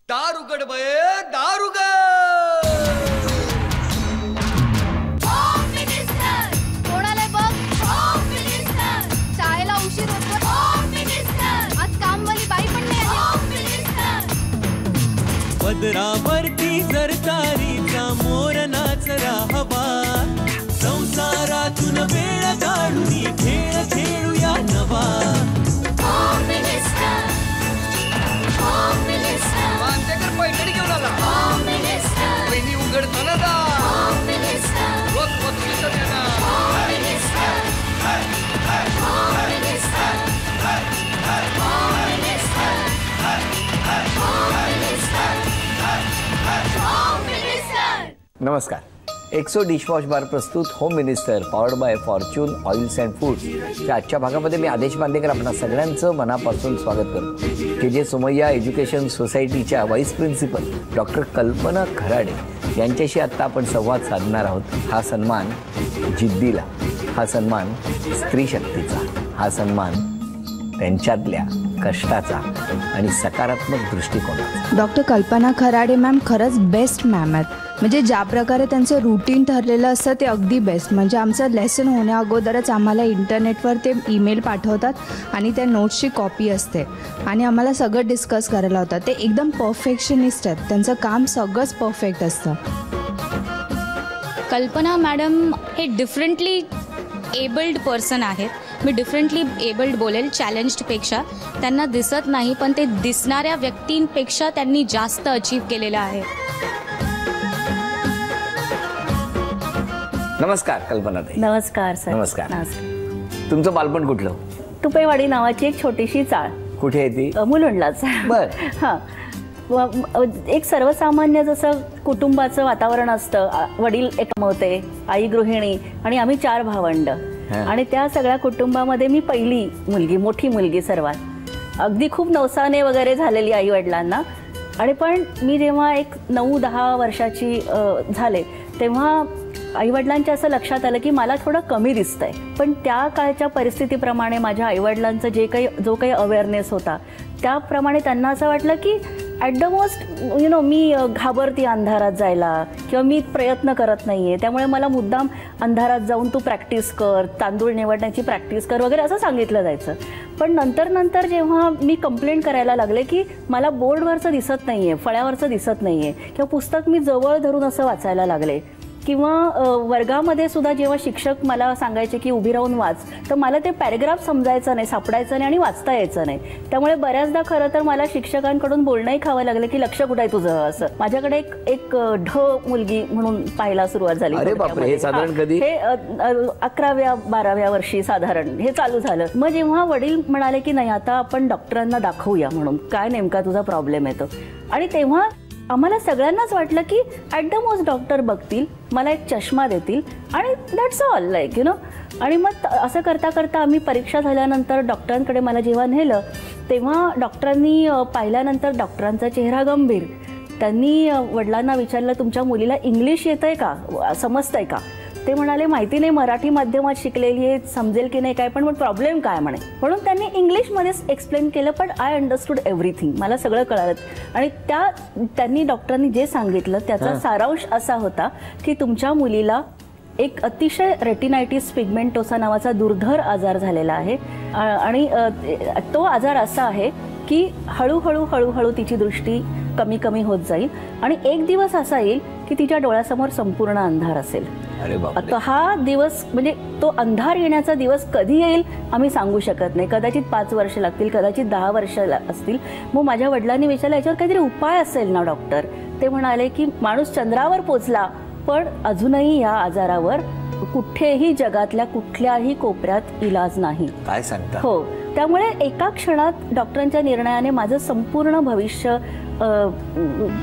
दारुगड बये दारुगड. कोणाला बघ शाळेला उशीर होतो. आज कामवाली बाई पण नाही आली. पदरावरती सरकारीचा मोर नाचरा हवा, संसारातून वेळ काढून खेळ खेळूया नवा. मांजेकर पैठणी घेऊन आला. वहिनी उघडताना दा रोज पत्रिका देणार. नमस्कार. एक्सो डिशवॉश बार प्रस्तुत home minister powered by Fortune oils and foods च्या आजच्या भागामध्ये मी आदेश बांदेकर आपणा सगळ्यांचं मनापासून स्वागत करतो. के जे सोमय्या एज्युकेशन सोसायटीच्या व्हाईस प्रिन्सिपल डॉक्टर कल्पना खराडे यांच्याशी आत्ता आपण संवाद साधणार आहोत. हा सन्मान जिद्दीला, हा सन्मान स्त्री शक्तीचा, हा सन्मान त्यांच्यातल्या कष्टाचा आणि सकारात्मक दृष्टिकोनाचा. डॉक्टर कल्पना खराडे मॅम खरंच बेस्ट मॅम आहेत. म्हणजे ज्या प्रकारे त्यांचं रुटीन ठरलेलं असतं ते अगदी बेस्ट. म्हणजे आमचं लेसन होण्या अगोदरच आम्हाला इंटरनेटवर ते ईमेल पाठवतात आणि त्या नोट्सची कॉपी असते आणि आम्हाला सगळं डिस्कस करायला होतं. ते एकदम परफेक्शनिस्ट आहेत. त्यांचं काम सगळंच परफेक्ट असतं. कल्पना मॅडम हे डिफरंटली एबल्ड पर्सन आहेत. मी डिफरंटली एबल्ड बोलेल चॅलेंज्डपेक्षा. त्यांना दिसत नाही पण ते दिसणाऱ्या व्यक्तींपेक्षा त्यांनी जास्त अचीव केलेलं आहे. नमस्कार कल्पना ताई. नमस्कार सर. नमस्कार. तुमचं बालपण कुठलं? तुपेवाडी नावाची एक छोटीशी चाळ. कुठे आहे ती? मुलुंडलाच. बर. हां, एक सर्वसामान्य जसं कुटुंबाचं वातावरण असतं. वडील एक कमवते, आई गृहिणी आणि आम्ही 4 भावंड. आणि त्या सगळ्या कुटुंबामध्ये मी पहिली मुलगी, मोठी मुलगी सर्वात. अगदी खूप नवसाने वगैरे झालेली आई वडिलांना. आणि पण मी जेव्हा एक 9-10 वर्षाची झाले तेव्हा आईवडिलांच्या असं लक्षात आलं की मला थोडं कमी दिसतंय. पण त्या काळच्या परिस्थितीप्रमाणे माझ्या आईवडिलांचं जो काही अवेअरनेस होता त्याप्रमाणे त्यांना असं वाटलं की ॲट द मोस्ट मी घाबरती अंधारात जायला किंवा मी प्रयत्न करत नाही आहे, त्यामुळे मला मुद्दाम अंधारात जाऊन तू प्रॅक्टिस कर, तांदूळ निवडण्याची प्रॅक्टिस कर वगैरे असं सांगितलं जायचं. पण नंतर जेव्हा मी कंप्लेंट करायला लागले की मला बोर्डवरचं दिसत नाही आहे, फळ्यावरचं दिसत नाही आहे किंवा पुस्तक मी जवळ धरून असं वाचायला लागले किंवा वर्गामध्ये सुद्धा जेव्हा शिक्षक मला सांगायचे की उभी राहून वाच, तर मला ते पॅरेग्राफ समजायचं नाही, सापडायचं नाही आणि वाचता यायचं नाही. त्यामुळे बऱ्याचदा खरं तर मला शिक्षकांकडून बोलणंही खावं लागलं की लक्ष कुठं आहे तुझं असं. माझ्याकडे एक ढ मुलगी म्हणून पाहायला सुरुवात झाली. हे साधारण कधी? हे 11व्या-12व्या वर्षी साधारण हे चालू झालं. मग जेव्हा वडील म्हणाले की नाही आता आपण डॉक्टरांना दाखवूया म्हणून काय नेमका तुझा प्रॉब्लेम येतो. आणि तेव्हा आम्हाला सगळ्यांनाच वाटलं की ॲट द मोस्ट डॉक्टर बघतील, मला एक चष्मा देतील आणि दॅट्स ऑल लाईक आणि मग असं करता करता आम्ही परीक्षा झाल्यानंतर डॉक्टरांकडे मला जेव्हा नेलं तेव्हा डॉक्टरांनी पाहिल्यानंतर डॉक्टरांचा चेहरा गंभीर. त्यांनी वडिलांना विचारलं तुमच्या मुलीला इंग्लिश येतंय का, समजतंय का? ते म्हणाले माहिती नाही, मराठी माध्यमात शिकलेली आहे, समजेल की नाही काय, पण प्रॉब्लेम काय म्हणे. म्हणून त्यांनी इंग्लिशमध्येच एक्सप्लेन केलं. पण आय अंडरस्टूड एव्हरीथिंग, मला सगळं कळलं. आणि त्यांनी डॉक्टरांनी जे सांगितलं त्याचा सारांश असा होता की तुमच्या मुलीला एक अतिशय रेटिनायटिस पिगमेंटोसा नावाचा दुर्धर आजार झालेला आहे आणि तो आजार असा आहे की हळूहळू तिची दृष्टी कमी होत जाईल आणि एक दिवस असा येईल की तिच्या डोळ्यासमोर संपूर्ण अंधार असेल. आता हा दिवस म्हणजे तो अंधार येण्याचा दिवस कधी येईल आम्ही सांगू शकत नाही. कदाचित 5 वर्ष लागतील, कदाचित 10 वर्ष असतील. मग माझ्या वडिलांनी विचारलं याच्यावर काहीतरी उपाय असेल ना डॉक्टर? ते म्हणाले की माणूस चंद्रावर पोचला पण अजूनही या आजारावर कुठेही जगातल्या कुठल्याही कोपऱ्यात इलाज नाही. काय सांगता? हो. त्यामुळे एका क्षणात डॉक्टरांच्या निर्णयाने माझं संपूर्ण भविष्य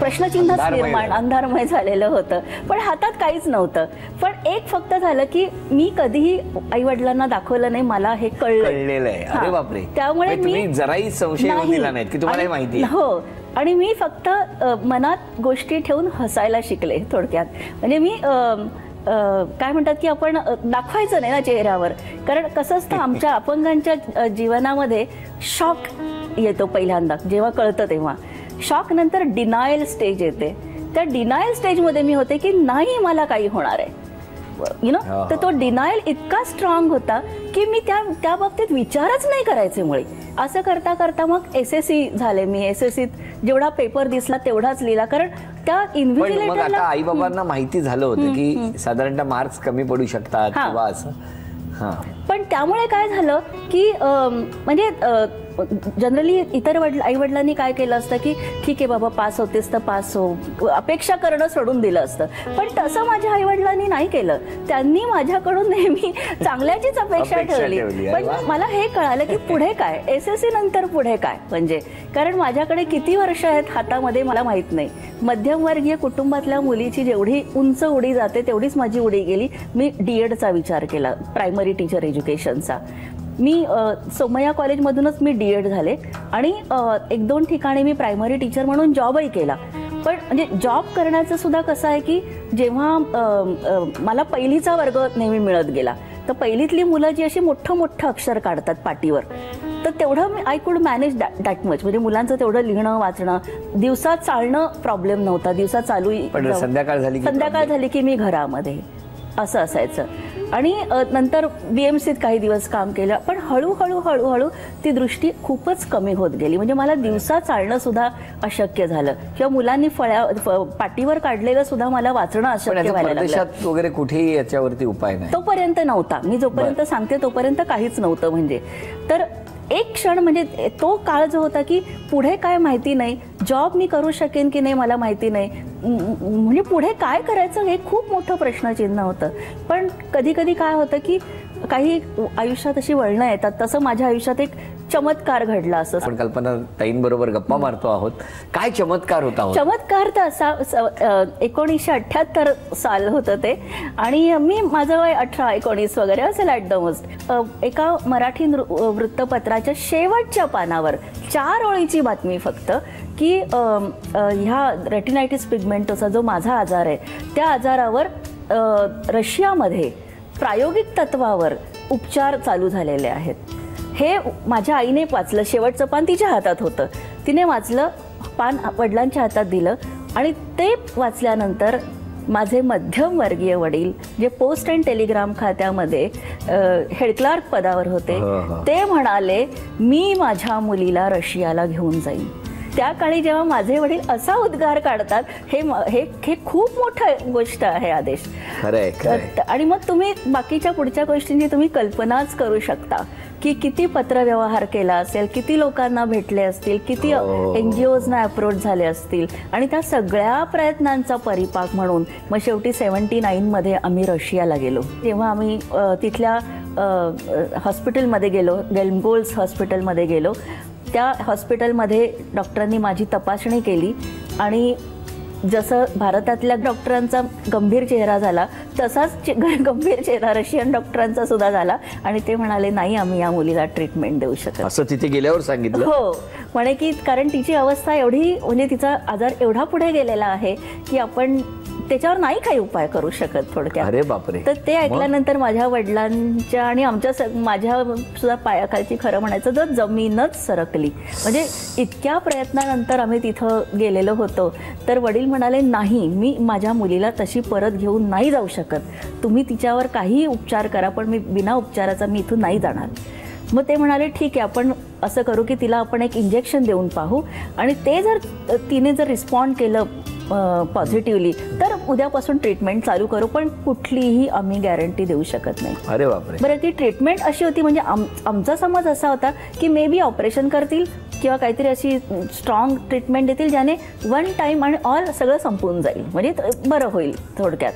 प्रश्नचिन्ह निर्माण, अंधारमय झालेलं होतं. पण हातात काहीच नव्हतं. पण एक फक्त झालं की मी कधीही आई वडिलांना दाखवलं नाही, मला हे कळलेलं आहे. अरे बापरे. त्यामुळे मी जराही संशय दिला नाही की तुम्हाला माहिती. हो. आणि मी फक्त मनात गोष्टी ठेवून हसायला शिकले थोडक्यात. म्हणजे मी काय म्हणतात की आपण दाखवायचं नाही ना चेहऱ्यावर. कारण कसं असतं आमच्या अपंगांच्या जीवनामध्ये शॉक येतो पहिल्यांदा जेव्हा कळतं तेव्हा. शॉक नंतर डिनायल स्टेज येते. त्या डिनायल स्टेजमध्ये मी होते की नाही मला काही होणार आहे तर तो डिनायल इतका स्ट्रॉंग होता की मी त्या बाबतीत विचारच नाही करायचे मुळे. असं करता करता मग SSC झाले मी. SSCत जेवढा पेपर दिसला तेवढाच लिहिला, कारण त्या इन्व्हिजिलेटरला आई बाबांना माहिती झालं होतं की साधारणतः मार्क्स कमी पडू शकतात किंवा असं. पण त्यामुळे काय झालं की म्हणजे जनरली इतर आई वडिलांनी काय केलं असतं की ठीक आहे बाबा पास होतेस तर पास हो, अपेक्षा करणं सोडून दिलं असतं. पण तसं माझ्या आई वडिलांनी नाही केलं. त्यांनी माझ्याकडून नेहमी चांगल्याचीच अपेक्षा ठेवली. पण मला हे कळालं की पुढे काय, SSC नंतर पुढे काय, म्हणजे कारण माझ्याकडे किती वर्ष आहेत हातामध्ये मला माहित नाही. मध्यमवर्गीय कुटुंबातल्या मुलीची जेवढी उंच उडी जाते तेवढीच माझी उडी गेली. मी DEDचा विचार केला, प्रायमरी टीचर एज्युकेशनचा. मी सोमय्या कॉलेजमधूनच मी DED झाले आणि 1-2 ठिकाणी मी प्रायमरी टीचर म्हणून जॉबही केला. पण म्हणजे जॉब करण्याचं सुद्धा कसं आहे की जेव्हा मला पहिलीचा वर्ग नेहमी मिळत गेला तर पहिलीतली मुलं जी अशी मोठं मोठं अक्षर काढतात पाटीवर, तर तेवढं I could manage that much. म्हणजे मुलांचं तेवढं लिहिणं वाचणं, दिवसात चालणं प्रॉब्लेम नव्हता. दिवसात चालू संध्याकाळ झाली की मी घरामध्ये असं असायचं. आणि नंतर BMCत काही दिवस काम केलं. पण हळूहळू ती दृष्टी खूपच कमी होत गेली. म्हणजे मला दिवसा चालणं सुद्धा अशक्य झालं किंवा मुलांनी पाटीवर काढलेलं सुद्धा मला वाचणं अशक्य व्हायला लागलं. वगैरे कुठेही याच्यावरती उपाय नाही तोपर्यंत नव्हता. मी जोपर्यंत सांगते तोपर्यंत काहीच नव्हतं. म्हणजे तर एक क्षण म्हणजे तो काळ जो होता की पुढे काय माहिती नाही, जॉब मी करू शकेन की नाही मला माहिती नाही, म्हणजे पुढे काय करायचं हे खूप मोठं प्रश्नचिन्ह होतं. पण कधी कधी काय होतं की काही आयुष्यात अशी वळणं येतात. तसं माझ्या आयुष्यात एक चमत्कार घडला. असं आपण कल्पना ताईंबरोबर गप्पा मारतो आहोत. काय चमत्कार होता? चमत्कार तर असा 1978 साल होतं ते आणि मी माझं वय 18-19 वगैरे असेल ॲट द मोस्ट. एका मराठी वृत्तपत्राच्या शेवटच्या पानावर 4 ओळीची बातमी फक्त की ह्या रेटिनायटिस पिगमेंटोसा जो माझा आजार आहे त्या आजारावर रशियामध्ये प्रायोगिक तत्वावर उपचार चालू झालेले आहेत. हे माझ्या आईने वाचलं. शेवटचं पान तिच्या हातात होतं. तिने वाचलं, पान वडिलांच्या हातात दिलं आणि ते वाचल्यानंतर माझे मध्यमवर्गीय वडील जे पोस्ट अँड टेलिग्राम खात्यामध्ये हेड क्लार्क पदावर होते ते म्हणाले मी माझ्या मुलीला रशियाला घेऊन जाईन. त्या काळी जेव्हा माझे वडील असा उद्गार काढतात हे खूप मोठी गोष्ट आहे आदेश. आणि मग तुम्ही बाकीच्या पुढच्या गोष्टींची तुम्ही कल्पनाच करू शकता की किती पत्रव्यवहार केला असेल, किती लोकांना भेटले असतील, किती NGOजना अप्रोच झाले असतील आणि त्या सगळ्या प्रयत्नांचा परिपाक म्हणून मग शेवटी 79 मध्ये आम्ही रशियाला गेलो. जेव्हा आम्ही तिथल्या हॉस्पिटलमध्ये गेलो, गेल्मगोल्स हॉस्पिटलमध्ये गेलो, त्या हॉस्पिटलमध्ये डॉक्टरांनी माझी तपासणी केली आणि जसं भारतातल्या डॉक्टरांचा गंभीर चेहरा झाला तसाच गंभीर चेहरा रशियन डॉक्टरांचा सुद्धा झाला आणि ते म्हणाले नाही आम्ही या मुलीला ट्रीटमेंट देऊ शकत. असं तिथे गेल्यावर सांगितलं? हो, म्हणे की कारण तिची अवस्था एवढी म्हणजे तिचा आजार एवढा पुढे गेलेला आहे की आपण त्याच्यावर नाही काही उपाय करू शकत थोडक्यात. अरे बापरे. तर ते ऐकल्यानंतर माझ्या वडिलांच्या आणि माझ्या सुद्धा पायाखालची खरं म्हणायचं तर जमीनच सरकली. म्हणजे इतक्या प्रयत्नानंतर आम्ही तिथं गेलेलो होतो तर वडील म्हणाले नाही मी माझ्या मुलीला तशी परत घेऊन नाही जाऊ शकत, तुम्ही तिच्यावर काही उपचार करा पण मी बिना उपचाराचा मी इथून नाही जाणार. मग ते म्हणाले ठीक आहे आपण असं करू की तिला आपण एक इंजेक्शन देऊन पाहू आणि ते जर तिने जर रिस्पॉन्ड केलं पॉझिटिव्हली तर उद्यापासून ट्रीटमेंट चालू करू, पण कुठलीही आम्ही गॅरंटी देऊ शकत नाही. अरे बापरे. बरं ती ट्रीटमेंट अशी होती म्हणजे आमचा समज असा होता की मे बी ऑपरेशन करतील किंवा काहीतरी अशी स्ट्रॉंग ट्रीटमेंट देतील ज्याने 1 टाइम आणि ऑल सगळं संपून जाईल म्हणजे बरं होईल थोडक्यात.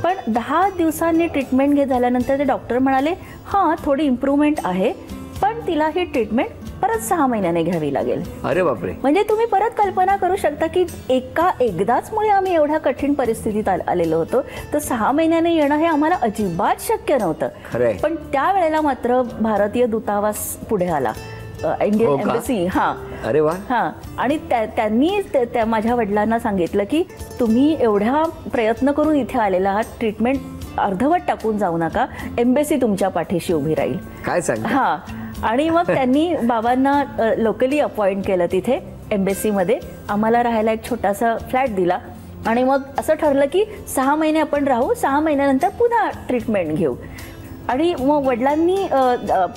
पण 10 दिवसांनी ट्रीटमेंट झाल्यानंतर ते डॉक्टर म्हणाले हां थोडी इम्प्रूव्हमेंट आहे पण तिला ही ट्रीटमेंट परत 6 महिन्याने घ्यावी लागेल. अरे बापरे. म्हणजे तुम्ही परत कल्पना करू शकता की एकदाच मुळे आम्ही एवढ्या कठीण परिस्थितीत आलेलो होतो तर 6 महिन्याने येणं हे आम्हाला अजिबात शक्य नव्हतं. पण त्यावेळेला मात्र भारतीय दूतावास पुढे आला, इंडियन एम्बसी. हां. अरे वा. हां. आणि त्यांनी माझ्या वडिलांना सांगितलं की तुम्ही एवढा प्रयत्न करून इथे आलेला आहात, ट्रीटमेंट अर्धवट टाकून जाऊ नका, एम्बसी तुमच्या पाठीशी उभी राहील. काय सांग. हां. आणि मग त्यांनी बाबांना लोकली अपॉइंट केलं तिथे एम्बेसीमध्ये आम्हाला राहायला एक छोटासा फ्लॅट दिला आणि मग असं ठरलं की 6 महिने आपण राहू, 6 महिन्यानंतर पुन्हा ट्रीटमेंट घेऊ. आणि मग वडिलांनी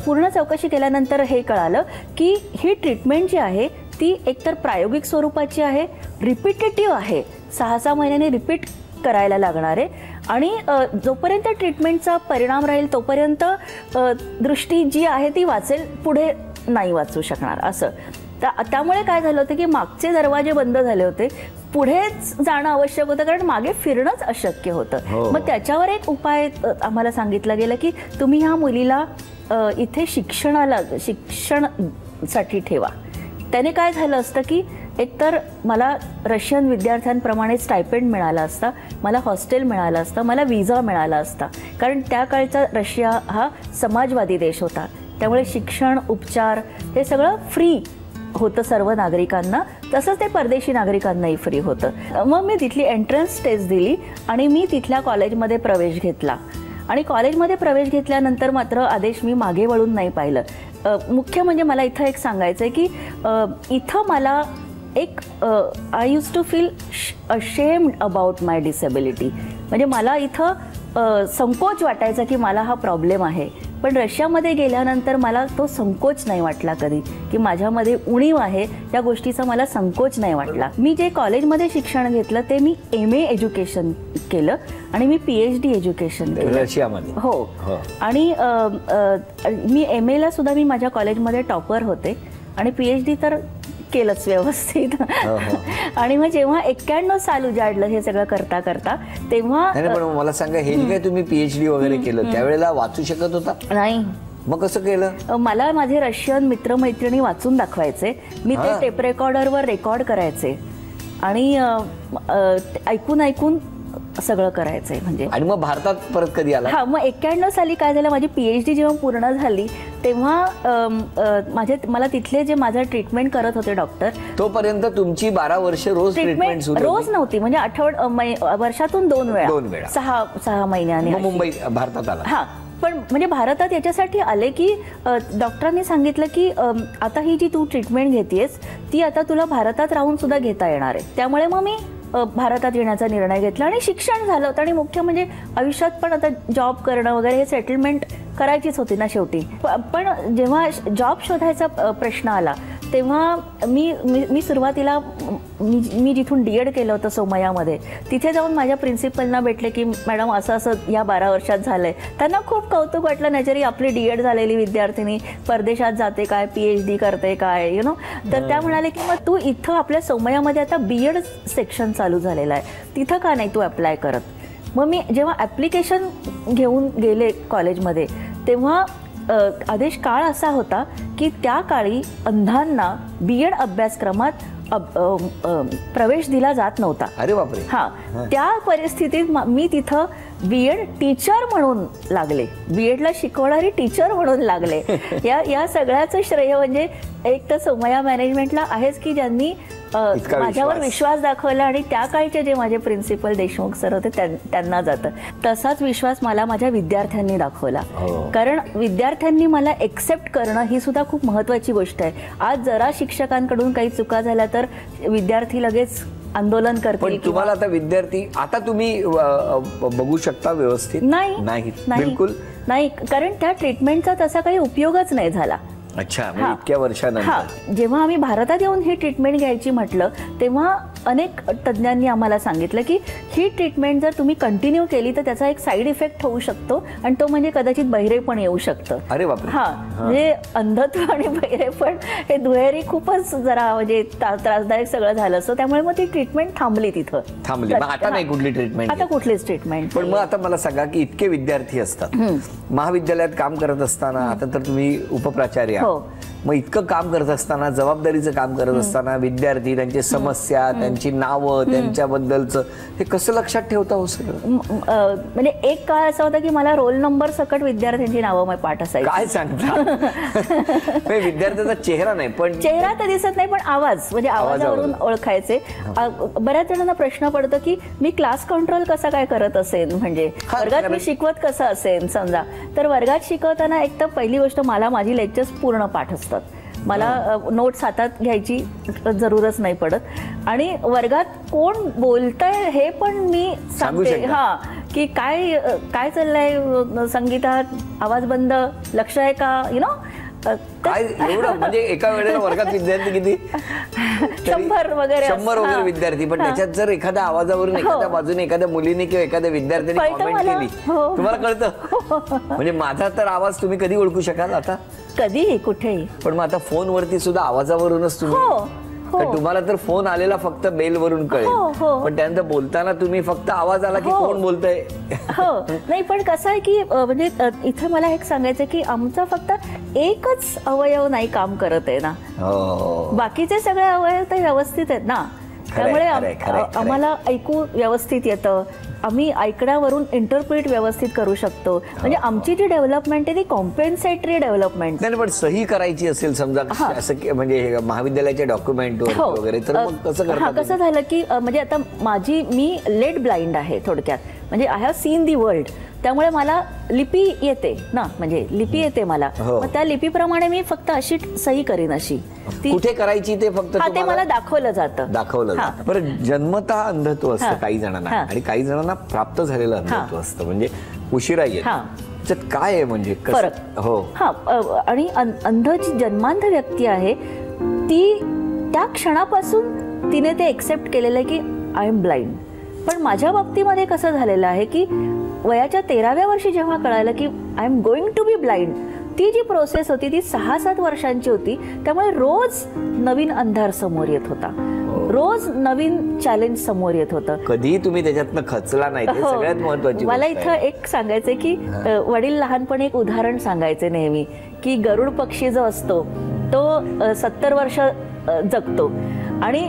पूर्ण चौकशी केल्यानंतर हे कळालं की ही ट्रीटमेंट जी आहे ती एकतर प्रायोगिक स्वरूपाची आहे, रिपिटेटिव्ह आहे, 6-6 महिन्यांनी रिपीट करायला लागणार आहे आणि जोपर्यंत ट्रीटमेंटचा परिणाम राहील तोपर्यंत दृष्टी जी आहे ती वाचेल, पुढे नाही वाचू शकणार असं. त्यामुळे काय झालं होतं की मागचे दरवाजे बंद झाले होते, पुढेच जाणं आवश्यक होतं कारण मागे फिरणंच अशक्य होतं. मग त्याच्यावर एक उपाय आम्हाला सांगितलं गेलं की तुम्ही ह्या मुलीला इथे शिक्षणासाठी ठेवा. त्याने काय झालं असतं की एकतर मला रशियन विद्यार्थ्यांप्रमाणे स्टायपेंड मिळाला असता, मला हॉस्टेल मिळालं असतं, मला विजा मिळाला असता, कारण त्या काळचा रशिया हा समाजवादी देश होता. त्यामुळे शिक्षण, उपचार हे सगळं फ्री होतं सर्व नागरिकांना, तसंच ते परदेशी नागरिकांनाही फ्री होतं. मग मी तिथली एंट्रन्स टेस्ट दिली आणि मी तिथल्या कॉलेजमध्ये प्रवेश घेतला. आणि कॉलेजमध्ये प्रवेश घेतल्यानंतर मात्र आदेश मी मागे वळून नाही पाहिलं. मुख्य म्हणजे मला इथं एक सांगायचं आहे की इथं मला एक I use to feel ashamed about my disability. म्हणजे मला इथं संकोच वाटायचा की मला हा प्रॉब्लेम आहे. पण रशियामध्ये गेल्यानंतर मला तो संकोच नाही वाटला कधी की माझ्यामध्ये उणीव आहे, या गोष्टीचा मला संकोच नाही वाटला. मी जे कॉलेजमध्ये शिक्षण घेतलं ते मी MA एज्युकेशन केलं आणि मी PhD एज्युकेशन केलं रशियामध्ये. हो. आणि मी MAला सुद्धा मी माझ्या कॉलेजमध्ये टॉपर होते आणि PhD तर केलंच व्यवस्थित. आणि मग जेव्हा 91 साल उजाडलं हे सगळं करता करता तेव्हा पण मला सांगा, हे जे काय तुम्ही PhD वगैरे केलं त्यावेळेला वाचू शकत होता? नाही. मग कसं केलं? मला माझे रशियन मित्रमैत्रिणी वाचून दाखवायचे, मी ते टेप रेकॉर्डरवर रेकॉर्ड करायचे आणि ऐकून ऐकून सगळं करायचंय म्हणजे. आणि मग भारतात परत कधी आला? हा, मग 91 साली काय झालं, माझी PhD जेव्हा पूर्ण झाली तेव्हा मला तिथले जे माझं ट्रीटमेंट करत होते डॉक्टर, तोपर्यंत तुमची 12 वर्ष रोज ट्रीटमेंट सुरू रोज नव्हती, म्हणजे वर्षातून 2 वेळा 6 महिन्याने मुंबई भारतात आला. हा, पण म्हणजे भारतात याच्यासाठी आले की डॉक्टरांनी सांगितलं की आता ही जी तू ट्रीटमेंट घेतेस ती आता तुला भारतात राहून सुद्धा घेता येणार आहे. त्यामुळे मग मी भारतात येण्याचा निर्णय घेतला आणि शिक्षण झालं होतं आणि मुख्य म्हणजे आयुष्यात पण आता जॉब करणं वगैरे हे सेटलमेंट करायचीच होती ना शेवटी. पण जेव्हा जॉब शोधायचा प्रश्न आला तेव्हा मी सुरुवातीला मी जिथून DED केलं होतं सोमय्यामध्ये, तिथे जाऊन माझ्या प्रिन्सिपलना भेटले की मॅडम असं या 12 वर्षात झालंय. त्यांना खूप कौतुक वाटलं, नजरी आपली DED झालेली विद्यार्थिनी परदेशात जाते काय, PhD करते काय, तर त्या म्हणाले की मग तू इथं आपल्या सोमय्यामध्ये आता BED सेक्शन चालू झालेलं आहे, तिथं का नाही तू अप्लाय करत. मग मी जेव्हा ॲप्लिकेशन घेऊन गेले कॉलेजमध्ये तेव्हा आदेश काळ असा होता की त्या काळी अंधांना BED अभ्यासक्रमात प्रवेश दिला जात नव्हता. अरे बापरे. हा, त्या परिस्थितीत मी तिथं BED टीचर म्हणून लागले, BEDला शिकवणारी टीचर म्हणून लागले. या सगळ्याचं श्रेय म्हणजे एक तर सोमय्या मॅनेजमेंटला आहेच की ज्यांनी माझ्यावर विश्वास दाखवला आणि त्या काळचे जे माझे प्रिन्सिपल देशमुख सर होते त्यांना जातं. तसाच विश्वास मला माझ्या विद्यार्थ्यांनी दाखवला. कारण विद्यार्थ्यांनी मला एक्सेप्ट करणं ही सुद्धा खूप महत्वाची गोष्ट आहे. आज जरा शिक्षकांकडून काही चुका झाल्या तर विद्यार्थी लगेच आंदोलन करतील. पण तुम्हाला आता विद्यार्थी आता तुम्ही बघू शकता व्यवस्थित? नाही, बिलकुल नाही, कारण त्या ट्रीटमेंटचा तसा काही उपयोगच नाही झाला. अच्छा, इतक्या वर्षानंतर जेव्हा आम्ही भारतात येऊन ही ट्रीटमेंट घ्यायची म्हटलं तेव्हा अनेक तज्ज्ञांनी आम्हाला सांगितलं की ही ट्रीटमेंट जर तुम्ही कंटिन्यू केली तर त्याचा एक साईड इफेक्ट होऊ शकतो आणि तो म्हणजे कदाचित बहिरेपण येऊ शकतं. अरे बापरे. हा, म्हणजे अंधत्व आणि बहिरेपण हे दुहेरी खूपच जरा म्हणजे त्रासदायक सगळं झालं असतं. त्यामुळे मग ती ट्रीटमेंट थांबली. आता नाही कुठली ट्रीटमेंट? आता कुठलीच ट्रीटमेंट. पण मग आता मला सांगा की इतके विद्यार्थी असतात महाविद्यालयात काम करत असताना, आता तर तुम्ही उपप्राचार्य, मग इतकं काम करत असताना, जबाबदारीचं काम करत असताना विद्यार्थी, त्यांची समस्या, त्यांची नावं, त्यांच्याबद्दलचं हे कसं लक्षात ठेवता हो सगळं? म्हणजे एक काळ असा होता की मला रोल नंबर सकट विद्यार्थ्यांची नावं पाठ असायची. काय सांगता? विद्यार्थ्याचा चेहरा नाही, पण चेहरा तर दिसत नाही, पण आवाज, म्हणजे आवाजावरून ओळखायचे. बऱ्याच जणांना प्रश्न पडतो की मी क्लास कंट्रोल कसा काय करत असेल, म्हणजे वर्गात मी शिकवत कसं असेल समजा. तर वर्गात शिकवताना एक तर पहिली गोष्ट मला माझी लेक्चर्स पूर्ण पाठ असतात. मला नोट्स हातात घ्यायची जरूरच नाही पडत आणि वर्गात कोण बोलतंय हे पण मी सांगते. हा, की काय काय चाललंय संगीता, आवाज बंद, लक्ष आहे का, काय एवढं म्हणजे एका वेळेला वर्गात विद्यार्थी किती 100 वगैरे विद्यार्थी, पण त्याच्यात जर एखाद्या आवाजावरून एखाद्या बाजूने एखाद्या मुलीने किंवा एखाद्या विद्यार्थ्याने कॉमेंट केली तुम्हाला कळतं. म्हणजे माझा तर आवाज तुम्ही कधी ओळखू शकाल आता? कधीही कुठेही. पण मग आता फोनवरती सुद्धा आवाजावरूनच तुम्ही, तुम्हाला तर फोन आलेला फक्त बेल वरून कळेल, पण त्यानंतर बोलताना तुम्ही फक्त आवाज आला की कोण बोलतंय. नाही, पण कसं आहे की म्हणजे इथे मला एक सांगायचं की आमचा फक्त एकच अवयव नाही काम करत आहे ना, बाकीचे सगळे अवयव तर व्यवस्थित आहेत ना. त्यामुळे आम्हाला ऐकू व्यवस्थित येतं, आम्ही ऐकण्यावरून इंटरप्रिट व्यवस्थित करू शकतो. म्हणजे आमची जी डेव्हलपमेंट आहे ती कॉम्पेन्सेटरी डेव्हलपमेंट नाही. पण सही करायची असेल समजा असं म्हणजे महाविद्यालयाच्या डॉक्युमेंट वगैरे, तर मग कसं करतात? कसं झालं की म्हणजे आता मी लेट ब्लाइंड आहे थोडक्यात, म्हणजे I have seen the world. त्यामुळे मला लिपी येते ना, म्हणजे लिपी येते मला. मग त्या लिपीप्रमाणे मी फक्त अशी सही करीन, अशी कुठे करायची ते फक्त ते मला दाखवलं जातं. बरं, जन्मतः अंधत्व असतं काही जणांना आणि काही जणांना प्राप्त झालेलं अंधत्व असतं, म्हणजे उशिरा येतं. त्याच्यात काय आहे म्हणजे फरक? आणि अंध जी जन्मांध व्यक्ती आहे ती त्या क्षणापासून तिने ते एक्सेप्ट केलेलं आहे की आय एम ब्लाइंड. पण माझ्या बाबतीमध्ये कसं झालेलं आहे की वयाच्या 13व्या वर्षी जेव्हा कळालं की I am going to be blind, ती जी प्रोसेस होती ती 6-7 वर्षांची होती. त्यामुळे रोज नवीन अंधार समोर येत होता, रोज नवीन चॅलेंज समोर येत होतं. कधी तुम्ही त्याच्यातनं खचला नाही, ते सगळ्यात महत्त्वाची. मला इथं एक सांगायचंय की वडील लहानपणी एक उदाहरण सांगायचे नेहमी की गरुड पक्षी जो असतो तो 70 वर्ष जगतो आणि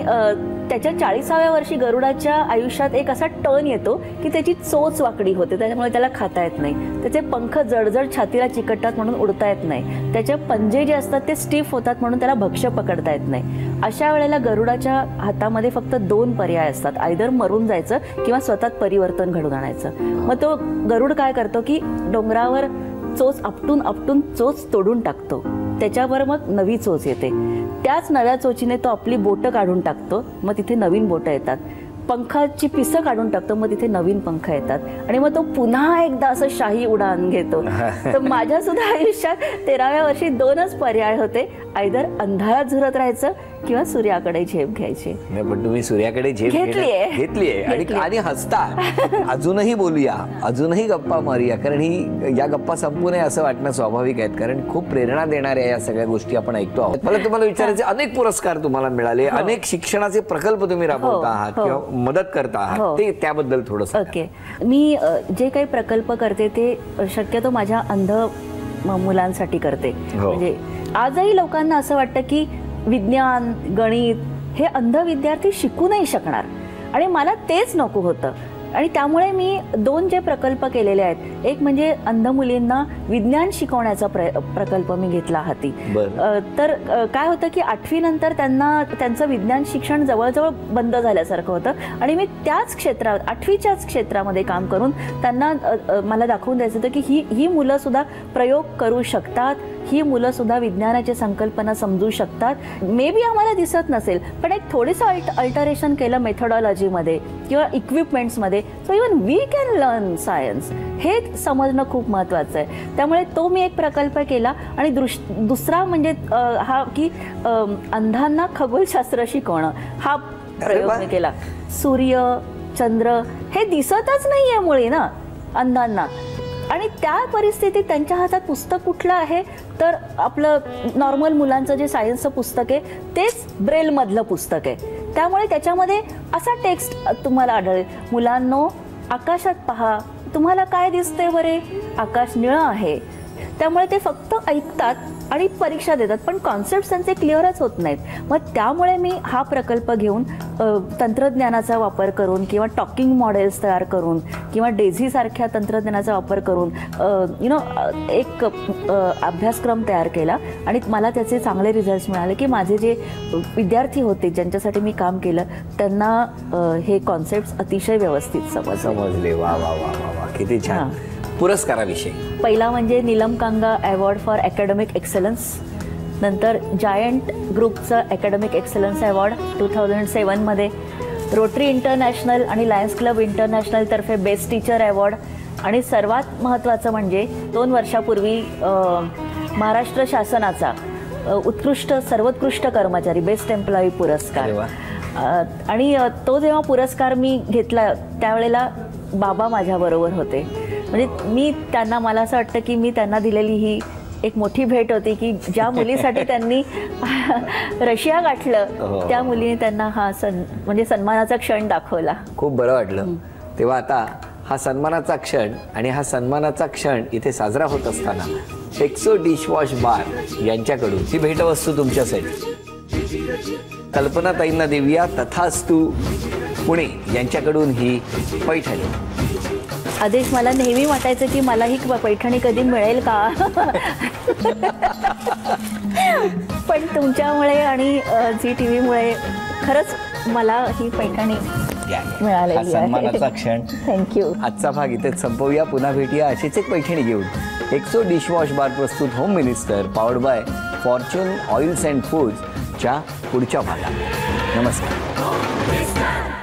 त्याच्या 40व्या वर्षी गरुडाच्या आयुष्यात एक असा टर्न येतो की त्याची चोच वाकडी होते, त्याच्यामुळे त्याला खाता येत नाही. त्याचे पंख जडजड छातीला चिकटतात म्हणून उडता येत नाही. त्याचे पंजे जे असतात ते स्टिफ होतात म्हणून त्याला भक्ष्य पकडता येत नाही. अशा वेळेला गरुडाच्या हातामध्ये फक्त 2 पर्याय असतात, आयदर मरून जायचं किंवा स्वतःत परिवर्तन घडून आणायचं. मग तो गरुड काय करतो की डोंगरावर चोच आपटून चोच तोडून टाकतो, त्याच्यावर मग नवी चोच येते. त्याच नव्या चोचीने तो आपली बोटं काढून टाकतो, मग तिथे नवीन बोटं येतात. पंखाची पिसं काढून टाकतो, मग तिथे नवीन पंख येतात आणि मग तो पुन्हा एकदा असं शाही उडान घेतो. तर माझ्या सुद्धा आयुष्यात 13व्या वर्षी 2च पर्याय होते, आयदर अंधारात झुरत राहायचं किंवा सूर्याकडे झेप घ्यायची. पण तुम्ही सूर्याकडे झेप घेतलीये आणि हसता. अजूनही बोलूया, अजूनही गप्पा मारूया, कारण ही या गप्पा संपू नये असं वाटणं स्वाभाविक आहे, कारण खूप प्रेरणा देणाऱ्या या सगळ्या गोष्टी आपण ऐकतो आहोत. मला तुम्हाला विचारायचे, अनेक पुरस्कार तुम्हाला मिळाले, अनेक शिक्षणाचे प्रकल्प तुम्ही राबवता आहात किंवा मदत करता आहात, ते त्याबद्दल थोडंसं. ओके, मी जे काही प्रकल्प करते ते शक्यतो माझ्या अंध मुलांसाठी करते. म्हणजे आजही लोकांना असं वाटतं की विज्ञान, गणित हे अंध विद्यार्थी शिकू नाही शकणार आणि मला तेच नको होतं. आणि त्यामुळे मी 2 जे प्रकल्प केलेले आहेत, एक म्हणजे अंध मुलींना विज्ञान शिकवण्याचा प्रकल्प मी घेतला हाती. तर काय होतं की 8वी नंतर त्यांना त्यांचं विज्ञान शिक्षण जवळजवळ बंद झाल्यासारखं होतं आणि मी त्याच क्षेत्रात 8वीच्याच क्षेत्रामध्ये काम करून त्यांना मला दाखवून द्यायचं होतं की ही मुलं सुद्धा प्रयोग करू शकतात, ही मुलं सुद्धा विज्ञानाची संकल्पना समजू शकतात. मे बी आम्हाला दिसत नसेल, पण एक थोडंसं अल्टरेशन केलं मेथोडॉलॉजीमध्ये किंवा इक्विपमेंट्समध्ये, so even we can learn science, हे समजणं खूप महत्त्वाचं आहे. त्यामुळे तो मी एक प्रकल्प केला. आणि दुसरा म्हणजे हा की अंधांना खगोलशास्त्र शिकवणं, हा प्रयोग मी केला. सूर्य, चंद्र हे दिसतच नाही आहे मुळे ना अंधांना, आणि त्या परिस्थितीत त्यांच्या हातात पुस्तक कुठलं आहे तर आपलं नॉर्मल मुलांचं जे सायन्सचं पुस्तक आहे तेच ब्रेलमधलं पुस्तक आहे. त्यामुळे त्याच्यामध्ये असा टेक्स्ट तुम्हाला आढळेल, मुलांनो आकाशात पहा, तुम्हाला काय दिसते बरे, आकाश निळं आहे. त्यामुळे ते फक्त ऐकतात आणि परीक्षा देतात, पण कॉन्सेप्ट त्यांचे क्लिअरच होत नाहीत. मग त्यामुळे मी हा प्रकल्प घेऊन तंत्रज्ञानाचा वापर करून किंवा टॉकिंग मॉडेल्स तयार करून किंवा डेझी सारख्या तंत्रज्ञानाचा वापर करून एक अभ्यासक्रम तयार केला आणि मला त्याचे चांगले रिझल्ट्स मिळाले की माझे जे विद्यार्थी होते ज्यांच्यासाठी मी काम केलं त्यांना हे कॉन्सेप्ट अतिशय व्यवस्थित समजले. वा वा वा वा, किती छान. पुरस्काराविषयी पहिला म्हणजे Neelam Kanga award for academic excellence, नंतर जायंट ग्रुपचं अकॅडमिक एक्सलन्स अवॉर्ड 2007मध्ये, रोटरी इंटरनॅशनल आणि लायन्स क्लब इंटरनॅशनलतर्फे बेस्ट टीचर अवॉर्ड, आणि सर्वात महत्त्वाचं म्हणजे 2 वर्षापूर्वी महाराष्ट्र शासनाचा सर्वोत्कृष्ट कर्मचारी बेस्ट एम्प्लॉई पुरस्कार. आणि तो जेव्हा पुरस्कार मी घेतला त्यावेळेला बाबा माझ्याबरोबर होते. म्हणजे मी त्यांना, मला असं वाटतं की मी त्यांना दिलेली ही एक मोठी भेट होती की ज्या मुलीसाठी त्यांनी रशिया गाठलं त्या मुलीने त्यांना हा म्हणजे सन्मानाचा क्षण दाखवला. खूप बरं वाटलं. तेव्हा आता हा सन्मानाचा क्षण आणि हा सन्मानाचा क्षण इथे साजरा होत असताना एक्सो डिशवॉश बार यांच्याकडून ही भेटवस्तू तुमच्यासाठी. कल्पनाताईंना देऊया तथास्तु पुणे यांच्याकडून ही पैठणी. आदेश, मला नेहमी वाटायचं की मला ही पैठणी कधी मिळेल का, पण तुमच्यामुळे आणि झी टीव्हीमुळे खरंच मला ही पैठणी मिळालेली आहे. सन्मानाचा क्षण. थँक्यू. आजचा भाग इथेच संपवूया. पुन्हा भेटूया अशीच एक पैठणी घेऊन. एक्सो डिशवॉश बार प्रस्तुत home minister powered by Fortune oils and फूड्सच्या पुढच्या भागात. नमस्कार.